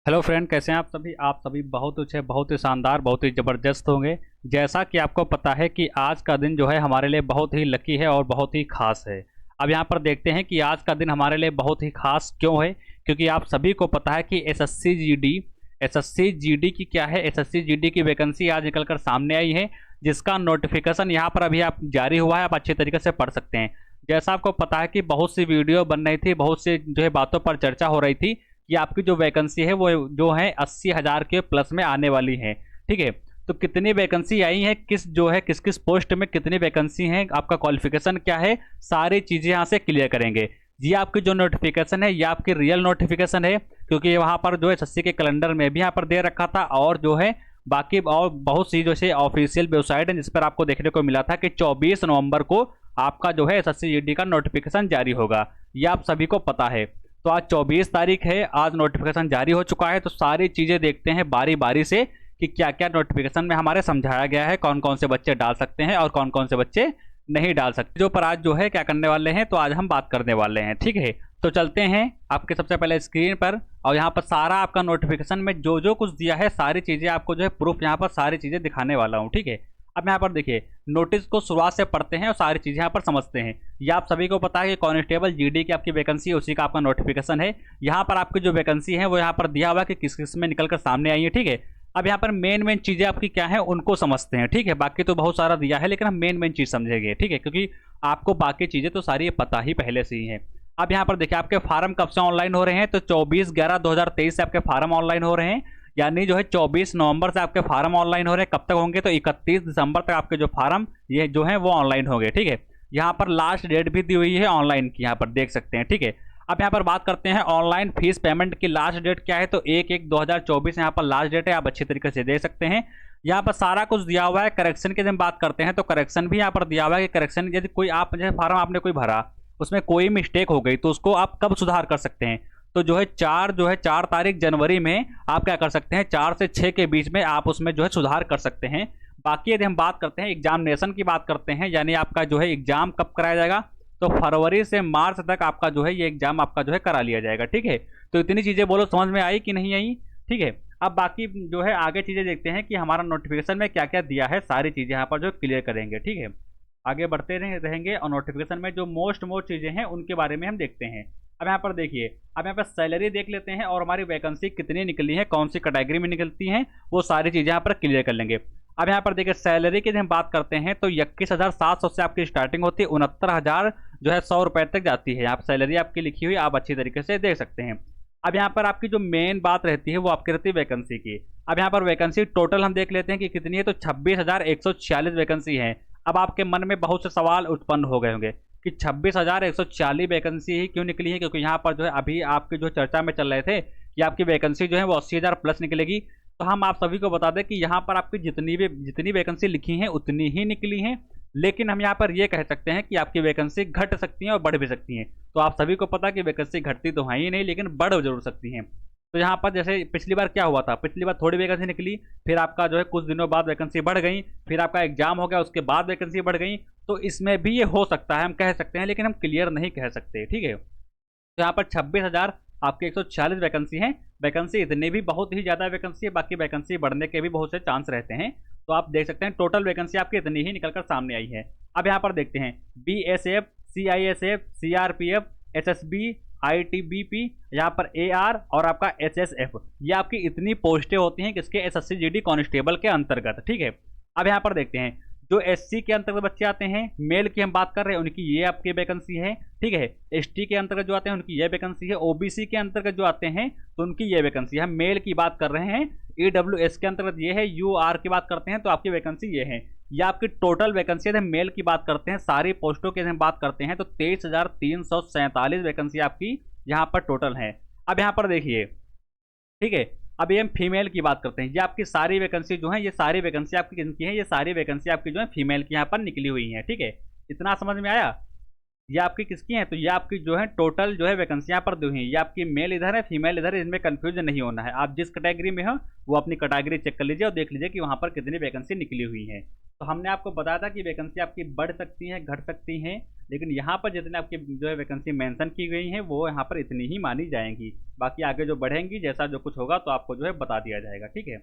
Hello friend, कैसे हैं आप सभी बहुत अच्छे, बहुत ही शानदार, बहुत ही ज़बरदस्त होंगे। जैसा कि आपको पता है कि आज का दिन जो है हमारे लिए बहुत ही लकी है और बहुत ही ख़ास है। अब यहाँ पर देखते हैं कि आज का दिन हमारे लिए बहुत ही ख़ास क्यों है। क्योंकि आप सभी को पता है कि एसएससी जीडी की क्या है, एसएससी जीडी की वैकेंसी आज निकल कर सामने आई है, जिसका नोटिफिकेशन यहाँ पर अभी आप जारी हुआ है। आप अच्छे तरीके से पढ़ सकते हैं। जैसा आपको पता है कि बहुत सी वीडियो बन रही थी, बहुत से जो है बातों पर चर्चा हो रही थी कि आपकी जो वैकेंसी है वो जो है 80,000 के प्लस में आने वाली है। ठीक है, तो कितनी वैकेंसी आई है, किस जो है किस किस पोस्ट में कितनी वैकेंसी है, आपका क्वालिफिकेशन क्या है, सारी चीज़ें यहाँ से क्लियर करेंगे। ये आपकी जो नोटिफिकेशन है ये आपकी रियल नोटिफिकेशन है, क्योंकि वहाँ पर जो है एसएससी के कैलेंडर में भी यहाँ पर दे रखा था, और जो है बाकी और बहुत सी जो है ऑफिशियल वेबसाइट है जिस पर आपको देखने को मिला था कि 24 नवंबर को आपका जो है एसएससी जीडी का नोटिफिकेशन जारी होगा। ये आप सभी को पता है। तो आज 24 तारीख है, आज नोटिफिकेशन जारी हो चुका है। तो सारी चीज़ें देखते हैं बारी बारी से कि क्या क्या नोटिफिकेशन में हमारे समझाया गया है, कौन कौन से बच्चे डाल सकते हैं और कौन कौन से बच्चे नहीं डाल सकते। जो पर आज जो है क्या करने वाले हैं, तो आज हम बात करने वाले हैं। ठीक है, तो चलते हैं आपके सबसे पहले स्क्रीन पर, और यहाँ पर सारा आपका नोटिफिकेशन में जो जो कुछ दिया है सारी चीज़ें आपको जो है प्रूफ यहाँ पर सारी चीज़ें दिखाने वाला हूँ। ठीक है, अब यहाँ पर देखिए, नोटिस को शुरुआत से पढ़ते हैं और सारी चीज़ें यहाँ पर समझते हैं। ये आप सभी को पता है कि कांस्टेबल जीडी की आपकी वैकेंसी है, उसी का आपका नोटिफिकेशन है। यहाँ पर आपकी जो वैकेंसी है वो यहाँ पर दिया हुआ है कि किस किस में निकल कर सामने आई है। ठीक है, अब यहाँ पर मेन मेन चीज़ें आपकी क्या है उनको समझते हैं। ठीक है, बाकी तो बहुत सारा दिया है लेकिन हम मेन मेन चीज़ समझेंगे। ठीक है, क्योंकि आपको बाकी चीज़ें तो सारी पता ही पहले से ही हैं। अब यहाँ पर देखिए, आपके फार्म कब से ऑनलाइन हो रहे हैं, तो 24/11/2023 से आपके फार्म ऑनलाइन हो रहे हैं। यानी जो है 24 नवंबर से आपके फार्म ऑनलाइन हो रहे हैं। कब तक होंगे, तो 31 दिसंबर तक आपके जो फार्म ये जो है वो ऑनलाइन होंगे। ठीक है, यहाँ पर लास्ट डेट भी दी हुई है ऑनलाइन की, यहाँ पर देख सकते हैं। ठीक है, अब यहाँ पर बात करते हैं ऑनलाइन फीस पेमेंट की लास्ट डेट क्या है, तो 1/1/2024 यहाँ पर लास्ट डेट है। आप अच्छी तरीके से देख सकते हैं, यहाँ पर सारा कुछ दिया हुआ है। करेक्शन की जब बात करते हैं तो करेक्शन भी यहाँ पर दिया हुआ है कि करेक्शन यदि कोई आप जैसे फार्म आपने कोई भरा, उसमें कोई मिस्टेक हो गई तो उसको आप कब सुधार कर सकते हैं, तो जो है 4 तारीख जनवरी में आप क्या कर सकते हैं, 4 से 6 के बीच में आप उसमें जो है सुधार कर सकते हैं। बाकी यदि हम बात करते हैं एग्जामिनेशन की बात करते हैं, यानी आपका जो है एग्जाम कब कराया जाएगा, तो फरवरी से मार्च तक आपका जो है ये एग्जाम आपका जो है करा लिया जाएगा। ठीक है, तो इतनी चीज़ें बोलो समझ में आई कि नहीं आई। ठीक है, अब बाकी जो है आगे चीज़ें देखते हैं कि हमारा नोटिफिकेशन में क्या क्या दिया है, सारी चीज़ें यहाँ पर जो क्लियर करेंगे। ठीक है, आगे बढ़ते रहेंगे और नोटिफिकेशन में जो मोस्ट चीज़ें हैं उनके बारे में हम देखते हैं। अब यहाँ पर देखिए, अब यहाँ पर सैलरी देख लेते हैं और हमारी वैकेंसी कितनी निकली है, कौन सी कैटेगरी में निकलती हैं, वो सारी चीज़ें यहाँ पर क्लियर कर लेंगे। अब यहाँ पर देखिए, सैलरी की जब हम बात करते हैं तो 21,700 से आपकी स्टार्टिंग होती है, 69,000 जो है 100 रुपये तक जाती है। यहाँ पर सैलरी आपकी लिखी हुई, आप अच्छी तरीके से देख सकते हैं। अब यहाँ पर आपकी जो मेन बात रहती है वो आपकी रहती है वैकेंसी की। अब यहाँ पर वैकेंसी टोटल हम देख लेते हैं कि कितनी है, तो 26,146 वैकेंसी है। अब आपके मन में बहुत से सवाल उत्पन्न हो गए होंगे कि 26,140 वैकेंसी ही क्यों निकली है, क्योंकि यहाँ पर जो है अभी आपकी जो चर्चा में चल रहे थे कि आपकी वैकेंसी जो है वो 80,000 प्लस निकलेगी। तो हम आप सभी को बता दें कि यहाँ पर आपकी जितनी वैकेंसी लिखी हैं उतनी ही निकली हैं, लेकिन हम यहाँ पर ये कह सकते हैं कि आपकी वैकेंसी घट सकती हैं और बढ़ भी सकती हैं। तो आप सभी को पता कि वैकेंसी घटती तो है ही नहीं, लेकिन बढ़ जरूर सकती हैं। तो यहाँ पर जैसे पिछली बार क्या हुआ था, पिछली बार थोड़ी वैकेंसी निकली, फिर आपका जो है कुछ दिनों बाद वैकेंसी बढ़ गई, फिर आपका एग्जाम हो गया, उसके बाद वैकेंसी बढ़ गई। तो इसमें भी ये हो सकता है, हम कह सकते हैं, लेकिन हम क्लियर नहीं कह सकते। ठीक है, तो यहाँ पर 26,000 आपके 140 वैकेंसी हैं। वैकेंसी इतनी भी बहुत ही ज़्यादा वैकेंसी है, बाकी वैकेंसी बढ़ने के भी बहुत से चांस रहते हैं। तो आप देख सकते हैं टोटल वैकेंसी आपकी इतनी ही निकलकर सामने आई है। अब यहाँ पर देखते हैं BSF, CISF, CRPF, SSB, ITBP, यहाँ पर AR और आपका SSF, ये आपकी इतनी पोस्टें होती हैं किसके, SSC GD कांस्टेबल के अंतर्गत। ठीक है, अब यहाँ पर देखते हैं जो SC के अंतर्गत बच्चे आते हैं, मेल की हम बात कर रहे हैं, उनकी ये आपकी वैकेंसी है। ठीक है, ST के अंतर्गत जो आते हैं उनकी ये वैकेंसी है। OBC के अंतर्गत जो आते हैं तो उनकी ये वैकेंसी है। हम मेल की बात कर रहे हैं, EWS के अंतर्गत ये है। UR की बात करते हैं तो आपकी वैकेंसी ये है। ये आपकी टोटल वैकेंसी है। मेल की बात करते हैं, सारी पोस्टों की हम बात करते हैं तो 23,347 वैकेंसी आपकी यहाँ पर टोटल है। अब यहाँ पर देखिए, ठीक है, अभी हम फीमेल की बात करते हैं। ये आपकी सारी वैकेंसी जो है, ये सारी वैकेंसी आपकी किनकी है, ये सारी वैकेंसी आपकी जो है फीमेल की यहाँ पर निकली हुई है। ठीक है, इतना समझ में आया। ये आपकी किसकी है, तो ये आपकी जो है टोटल जो है वैकेंसी यहाँ पर दी हुई है। ये आपकी मेल इधर है, फीमेल इधर है, इसमें कंफ्यूजन नहीं होना है। आप जिस कैटेगरी में हो वो अपनी कैटेगरी चेक कर लीजिए और देख लीजिए कि वहाँ पर कितनी वैकेंसी निकली हुई है। तो हमने आपको बताया था कि वैकेंसी आपकी बढ़ सकती है, घट सकती हैं, लेकिन यहाँ पर जितने आपकी जो है वैकेंसी मेंशन की गई हैं वो यहाँ पर इतनी ही मानी जाएंगी। बाकी आगे जो बढ़ेंगी, जैसा जो कुछ होगा तो आपको जो है बता दिया जाएगा, ठीक है।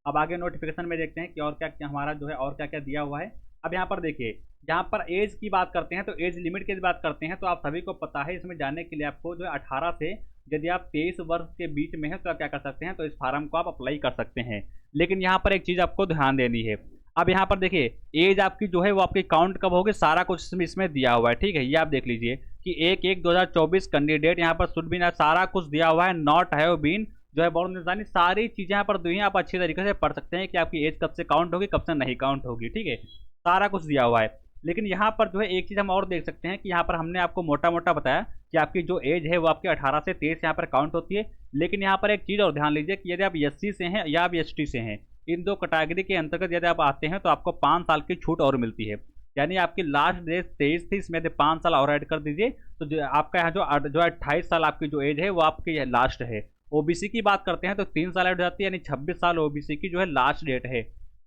अब आगे नोटिफिकेशन में देखते हैं कि और क्या क्या हमारा जो है और क्या क्या दिया हुआ है। अब यहाँ पर देखिए, जहाँ पर एज की बात करते हैं तो एज लिमिट की बात करते हैं तो आप सभी को पता है इसमें जाने के लिए आपको जो है 18 से, यदि आप 23 वर्ष के बीच में है तो आप क्या कर सकते हैं, तो इस फार्म को आप अप्लाई कर सकते हैं। लेकिन यहाँ पर एक चीज़ आपको ध्यान देनी है। अब यहाँ पर देखिए, एज आपकी जो है वो आपकी काउंट कब होगी, सारा कुछ इसमें दिया हुआ है, ठीक है। ये आप देख लीजिए कि 1/1/2024 कैंडिडेट यहाँ पर शुड बी, सारा कुछ दिया हुआ है। नॉट हैव बीन जो है बोर्ड निशानी, सारी चीज़ें यहाँ पर दी हैं। आप अच्छी तरीके से पढ़ सकते हैं कि आपकी एज कब से काउंट होगी, कब से नहीं काउंट होगी, ठीक है। सारा कुछ दिया हुआ है। लेकिन यहाँ पर जो है एक चीज़ हम और देख सकते हैं कि यहाँ पर हमने आपको मोटा मोटा बताया कि आपकी जो एज है वो आपकी 18 से 23 यहाँ पर काउंट होती है। लेकिन यहाँ पर एक चीज़ और ध्यान लीजिए कि यदि आप SC से हैं या आप ST से हैं, इन दो कैटेगरी के अंतर्गत यदि आप आते हैं तो आपको 5 साल की छूट और मिलती है। यानी आपकी लास्ट डेट 23 थी, इसमें 5 साल और ऐड कर दीजिए तो जो आपका यहाँ जो 28 साल आपकी जो एज है वो आपकी लास्ट है। OBC की बात करते हैं तो 3 साल ऐड हो जाती है, यानी 26 साल OBC की जो है लास्ट डेट है।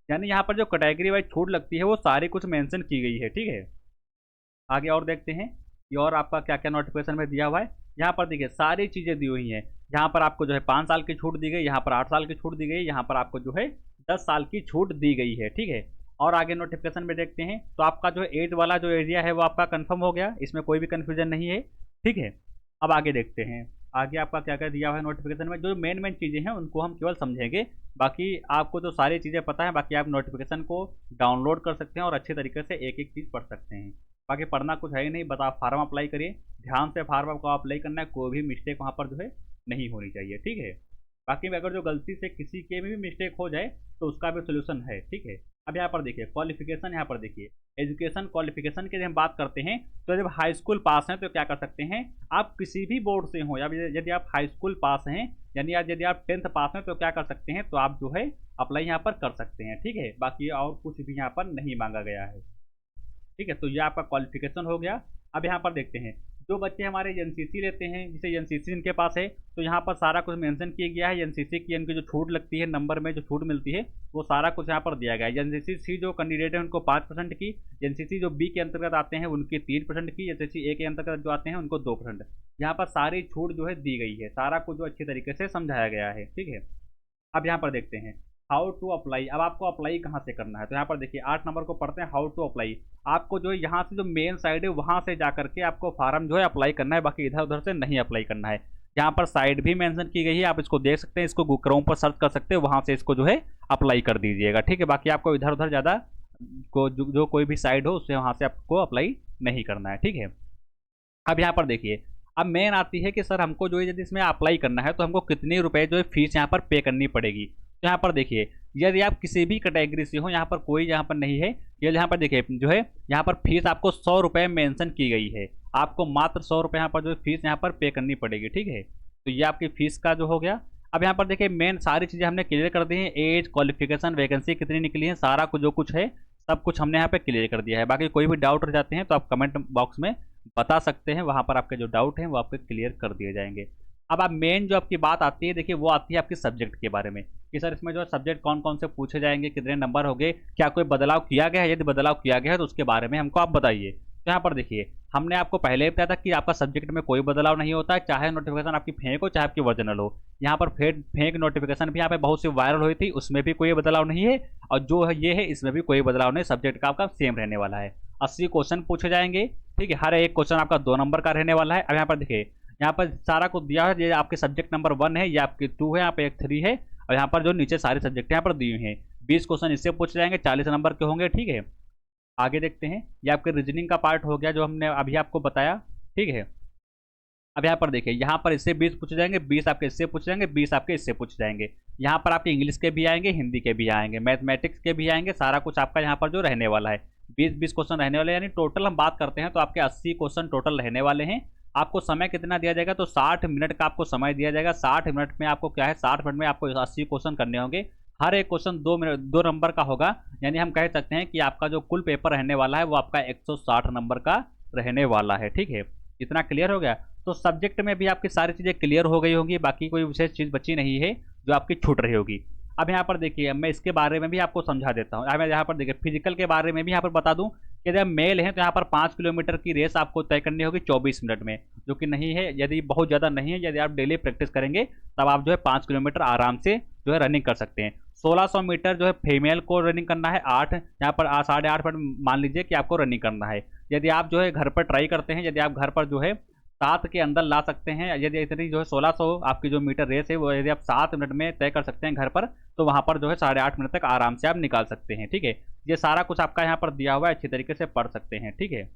यानी यहाँ पर जो कैटेगरी वाइज छूट लगती है वो सारी कुछ मेंशन की गई है, ठीक है। आगे और देखते हैं कि और आपका क्या क्या नोटिफिकेशन में दिया हुआ है। यहाँ पर देखिए सारी चीज़ें दी हुई हैं। यहाँ पर आपको जो है 5 साल की छूट दी गई, यहाँ पर 8 साल की छूट दी गई, यहाँ पर आपको जो है 10 साल की छूट दी गई है, ठीक है। और आगे नोटिफिकेशन में देखते हैं तो आपका जो एज वाला जो एरिया है वो आपका कंफर्म हो गया, इसमें कोई भी कन्फ्यूजन नहीं है, ठीक है। अब आगे देखते हैं आगे आपका क्या क्या दिया हुआ है नोटिफिकेशन में। जो मेन चीज़ें हैं उनको हम केवल समझेंगे, बाकी आपको तो सारी चीज़ें पता है। बाकी आप नोटिफिकेशन को डाउनलोड कर सकते हैं और अच्छे तरीके से एक एक चीज़ पढ़ सकते हैं। बाकी पढ़ना कुछ है ही नहीं, बस आप फार्म अप्लाई करिए, ध्यान से फार्म को अप्लाई करना है, कोई भी मिस्टेक वहाँ पर जो है नहीं होनी चाहिए, ठीक है। बाकी अगर जो गलती से किसी के में भी मिस्टेक हो जाए तो उसका भी सोल्यूशन है, ठीक है। अब यहाँ पर देखिए क्वालिफिकेशन, यहाँ पर देखिए एजुकेशन क्वालिफिकेशन की हम बात करते हैं तो जब हाई स्कूल पास हैं तो क्या कर सकते हैं, आप किसी भी बोर्ड से हो या यदि आप हाई स्कूल पास हैं, यानी यदि आप 10th पास हैं तो क्या कर सकते हैं, तो आप जो है अप्लाई यहाँ पर कर सकते हैं, ठीक है। बाकी और कुछ भी यहाँ पर नहीं मांगा गया है, ठीक है। तो ये आपका क्वालिफिकेशन हो गया। अब यहाँ पर देखते हैं जो बच्चे हमारे एनसीसी लेते हैं, जैसे एनसीसी इनके पास है तो यहाँ पर सारा कुछ मेंशन किया गया है। एनसीसी की इनकी जो छूट लगती है, नंबर में जो छूट मिलती है वो सारा कुछ यहाँ पर दिया गया है। एनसीसी जो कैंडिडेट है उनको 5% की, एनसीसी जो बी के अंतर्गत आते हैं उनकी 3% की, एनसीसी ए के अंतर्गत जो आते हैं उनको 2%। यहाँ पर सारी छूट जो है दी गई है, सारा कुछ जो अच्छी तरीके से समझाया गया है, ठीक है। अब यहाँ पर देखते हैं हाउ टू अप्लाई। अब आपको अप्लाई कहाँ से करना है, तो यहाँ पर देखिए 8 नंबर को पढ़ते हैं, हाउ टू अप्लाई। आपको जो है यहाँ से जो मेन साइड है वहाँ से जा करके आपको फार्म जो है अप्लाई करना है, बाकी इधर उधर से नहीं अप्लाई करना है। यहाँ पर साइड भी मेंशन की गई है, आप इसको देख सकते हैं, इसको क्रोम पर सर्च कर सकते हैं, वहाँ से इसको जो है अप्लाई कर दीजिएगा, ठीक है। बाकी आपको इधर उधर ज़्यादा को जो कोई भी साइड हो उससे वहाँ से आपको अप्लाई नहीं करना है, ठीक है। अब यहाँ पर देखिए, अब मेन आती है कि सर हमको जो है यदि इसमें अप्लाई करना है तो हमको कितने रुपए जो है फीस यहाँ पर पे करनी पड़ेगी। तो यहाँ पर देखिए यदि आप किसी भी कैटेगरी से हो, यहाँ पर कोई यहाँ पर नहीं है, ये यहाँ पर देखिए जो है यहाँ पर फीस आपको 100 रुपये मेंशन की गई है। आपको मात्र 100 रुपये यहाँ पर जो फीस यहाँ पर पे करनी पड़ेगी, ठीक है। तो ये आपकी फीस का जो हो गया। अब यहाँ पर देखिए मेन सारी चीज़ें हमने क्लियर कर दी हैं, एज, क्वालिफिकेशन, वैकेंसी कितनी निकली है, सारा कुछ जो कुछ है सब कुछ हमने यहाँ पे क्लियर कर दिया है। बाकी कोई भी डाउट रह जाते हैं तो आप कमेंट बॉक्स में बता सकते हैं, वहाँ पर आपके जो डाउट हैं वो आपके क्लियर कर दिए जाएंगे। अब आप मेन जो आपकी बात आती है, देखिए वो आती है आपकी सब्जेक्ट के बारे में कि सर इसमें जो सब्जेक्ट कौन कौन से पूछे जाएंगे, कितने नंबर हो गए, क्या कोई बदलाव किया गया है, यदि बदलाव किया गया है तो उसके बारे में हमको आप बताइए। तो यहाँ पर देखिए हमने आपको पहले ही बताया था कि आपका सब्जेक्ट में कोई बदलाव नहीं होता है, चाहे नोटिफिकेशन आपकी फेक हो चाहे आपकी ओरिजिनल हो। यहाँ पर फेक नोटिफिकेशन भी यहाँ पे बहुत सी वायरल हुई थी, उसमें भी कोई बदलाव नहीं है, और जो है ये है इसमें भी कोई बदलाव नहीं, सब्जेक्ट का आपका सेम रहने वाला है। 80 क्वेश्चन पूछे जाएंगे, ठीक है, हर एक क्वेश्चन आपका 2 नंबर का रहने वाला है। अब यहाँ पर देखिए यहाँ पर सारा कुछ दिया है, ये आपके सब्जेक्ट नंबर 1 है, ये आपके 2 है, यहाँ पे एक 3 है, और यहाँ पर जो नीचे सारे सब्जेक्ट यहाँ पर दिए हुए हैं। 20 क्वेश्चन इससे पूछे जाएंगे, 40 नंबर के होंगे, ठीक है। आगे देखते हैं, ये आपके रीजनिंग का पार्ट हो गया जो हमने अभी आपको बताया, ठीक है। अब यहाँ पर देखिए यहाँ पर इससे 20 पूछे जाएंगे, 20 आपके इससे पूछे जाएंगे, 20 आपके इससे पूछे जाएंगे। यहाँ पर आपके इंग्लिश के भी आएंगे, हिंदी के भी आएंगे, मैथमेटिक्स के भी आएंगे, सारा कुछ आपका यहाँ पर जो रहने वाला है 20-20 क्वेश्चन रहने वाले हैं। यानी टोटल हम बात करते हैं तो आपके 80 क्वेश्चन टोटल रहने वाले हैं। आपको समय कितना दिया जाएगा, तो 60 मिनट का आपको समय दिया जाएगा। 60 मिनट में आपको क्या है, 60 मिनट में आपको 80 क्वेश्चन करने होंगे, हर एक क्वेश्चन 2 नंबर का होगा। यानी हम कह सकते हैं कि आपका जो कुल पेपर रहने वाला है वो आपका 160 नंबर का रहने वाला है। ठीक है, इतना क्लियर हो गया। तो सब्जेक्ट में भी आपकी सारी चीज़ें क्लियर हो गई होंगी, बाकी कोई विशेष चीज़ बची नहीं है जो आपकी छूट रही होगी। अब यहाँ पर देखिए, मैं इसके बारे में भी आपको समझा देता हूँ। अब मैं यहाँ पर देखिए फिजिकल के बारे में भी यहाँ पर बता दूँ कि यदि आप मेल हैं तो यहाँ पर 5 किलोमीटर की रेस आपको तय करनी होगी 24 मिनट में, जो कि नहीं है, यदि बहुत ज़्यादा नहीं है, यदि आप डेली प्रैक्टिस करेंगे तब आप जो है 5 किलोमीटर आराम से जो है रनिंग कर सकते हैं। 1600 मीटर जो है फीमेल को रनिंग करना है, 8 यहाँ पर 8.5 मिनट मान लीजिए कि आपको रनिंग करना है। यदि आप जो है घर पर ट्राई करते हैं, यदि आप घर पर जो है 7 के अंदर ला सकते हैं, यदि इतनी जो है 1600 आपकी जो मीटर रेस है वो यदि आप 7 मिनट में तय कर सकते हैं घर पर, तो वहाँ पर जो है 8.5 मिनट तक आराम से आप निकाल सकते हैं। ठीक है, ये सारा कुछ आपका यहाँ पर दिया हुआ है, अच्छी तरीके से पढ़ सकते हैं। ठीक है,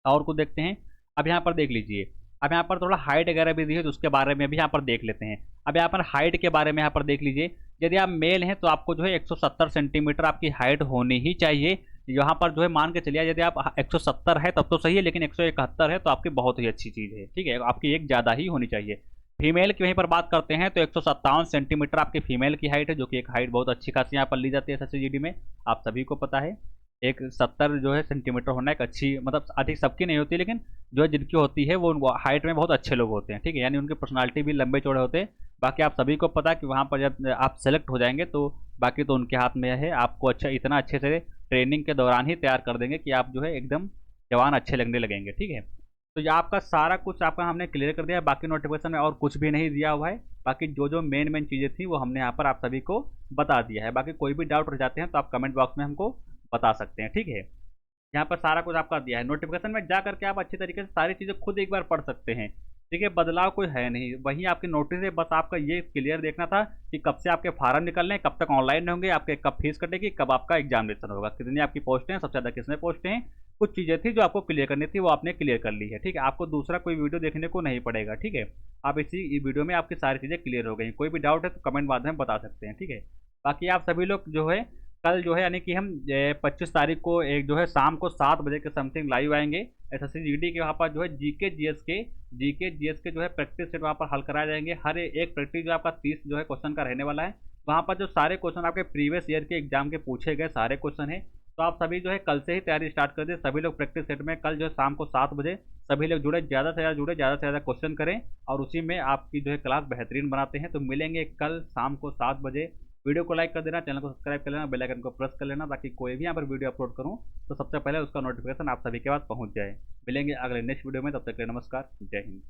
और कुछ देखते हैं। अब यहाँ पर देख लीजिए, अब यहाँ पर थोड़ा हाइट वगैरह भी दी है तो उसके बारे में भी यहाँ पर देख लेते हैं। अब यहाँ पर हाइट के बारे में यहाँ पर देख लीजिए, यदि आप मेल हैं तो आपको जो है 170 सेंटीमीटर आपकी हाइट होनी ही चाहिए। यहाँ पर जो है मान के चलिए, यदि आप 170 है तब तो सही है, लेकिन 171 है तो आपकी बहुत ही अच्छी चीज़ है। ठीक है, आपकी एक ज़्यादा ही होनी चाहिए। फीमेल की वहीं पर बात करते हैं तो 157 सेंटीमीटर आपकी फीमेल की हाइट है, जो कि एक हाइट बहुत अच्छी खासी यहाँ पर ली जाती है SSCGD में, आप सभी को पता है। एक 70 जो है सेंटीमीटर होना एक अच्छी, मतलब अधिक सबकी नहीं होती, लेकिन जो है जिनकी होती है वो हाइट में बहुत अच्छे लोग होते हैं। ठीक है, यानी उनकी पर्सनालिटी भी लंबे चौड़े होते हैं। बाकी आप सभी को पता है कि वहाँ पर जब आप सेलेक्ट हो जाएंगे तो बाकी तो उनके हाथ में है, आपको अच्छा इतना अच्छे से ट्रेनिंग के दौरान ही तैयार कर देंगे कि आप जो है एकदम जवान अच्छे लगने लगेंगे। ठीक है, तो ये आपका सारा कुछ आपका हमने क्लियर कर दिया है। बाकी नोटिफिकेशन में और कुछ भी नहीं दिया हुआ है। बाकी जो जो मेन चीज़ें थी वो हमने यहाँ पर आप सभी को बता दिया है। बाकी कोई भी डाउट रह जाते हैं तो आप कमेंट बॉक्स में हमको बता सकते हैं। ठीक है, यहाँ पर सारा कुछ आपका दिया है। नोटिफिकेशन में जा करके आप अच्छी तरीके से सारी चीज़ें खुद एक बार पढ़ सकते हैं। ठीक है, बदलाव कोई है नहीं, वही आपकी नोटिस है। बस आपका ये क्लियर देखना था कि कब से आपके फार्म निकलने हैं, कब तक ऑनलाइन होंगे, आपके कब फीस कटेगी, कब आपका एग्जामिनेशन होगा, कितनी आपकी पोस्टें हैं, सबसे ज़्यादा किसमें पोस्टें हैं। कुछ चीज़ें थी जो आपको क्लियर करनी थी, वो आपने क्लियर कर ली है। ठीक है, आपको दूसरा कोई वीडियो देखने को नहीं पड़ेगा। ठीक है, आप इसी वीडियो में आपकी सारी चीज़ें क्लियर हो गई। कोई भी डाउट है तो कमेंट बाद में बता सकते हैं। ठीक है, बाकी आप सभी लोग जो है कल जो है, यानी कि हम 25 तारीख को एक जो है शाम को 7 बजे के समथिंग लाइव आएंगे SSCGD के। वहाँ पर जो है जीके जीएस के जो है प्रैक्टिस सेट वहाँ पर हल कराए जाएंगे। हर एक प्रैक्टिस जो आपका 30 जो है क्वेश्चन का रहने वाला है। वहाँ पर जो सारे क्वेश्चन आपके प्रीवियस ईयर के एग्जाम के पूछे गए सारे क्वेश्चन हैं। तो आप सभी जो है कल से ही तैयारी स्टार्ट कर दें। सभी लोग प्रैक्टिस सेट में कल जो है शाम को 7 बजे सभी लोग जुड़े, ज़्यादा से ज़्यादा जुड़े, ज़्यादा से ज़्यादा क्वेश्चन करें और उसी में आपकी जो है क्लास बेहतरीन बनाते हैं। तो मिलेंगे कल शाम को 7 बजे। वीडियो को लाइक कर देना, चैनल को सब्सक्राइब कर लेना, बेल आइकन को प्रेस कर लेना, ताकि कोई भी यहाँ पर वीडियो अपलोड करूँ तो सबसे पहले उसका नोटिफिकेशन आप सभी के पास पहुँच जाए। मिलेंगे अगले नेक्स्ट वीडियो में, तब तक के लिए नमस्कार, जय हिंद।